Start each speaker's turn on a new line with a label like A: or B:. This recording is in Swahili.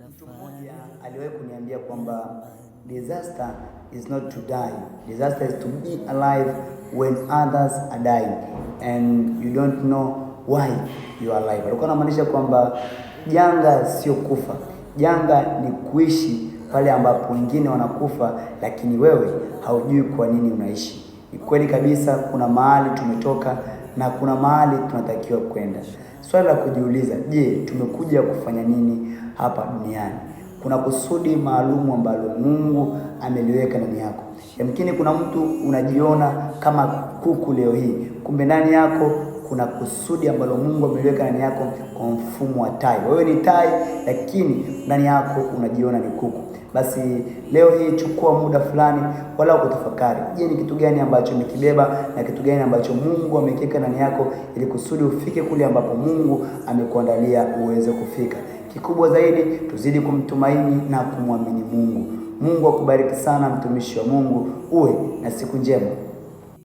A: Mtu mmoja aliwahi kuniambia kwamba disaster is not to die. Disaster is to be alive when others are dying and you don't know why you are alive. Alikuwa anamaanisha kwamba janga sio kufa. Janga ni kuishi pale ambapo wengine wanakufa lakini wewe haujui kwa nini unaishi. Ni kweli kabisa, kuna mahali tumetoka na kuna mahali tunatakiwa kwenda. Swali la kujiuliza, je, tumekuja kufanya nini hapa duniani? Kuna kusudi maalumu ambalo Mungu ameliweka ndani yako. Yamkini kuna mtu unajiona kama kuku leo hii, kumbe ndani yako kuna kusudi ambalo Mungu ameliweka ndani yako kwa mfumo wa tai. Wewe ni tai lakini ndani yako unajiona ni kuku. Basi leo hii chukua muda fulani wala kutafakari. Je, ni kitu gani ambacho umekibeba na kitu gani ambacho Mungu amekiweka ndani yako ili kusudi ufike kule ambapo Mungu amekuandalia uweze kufika. Kikubwa zaidi, tuzidi kumtumaini na kumwamini Mungu. Mungu akubariki sana mtumishi wa Mungu. Uwe na siku njema.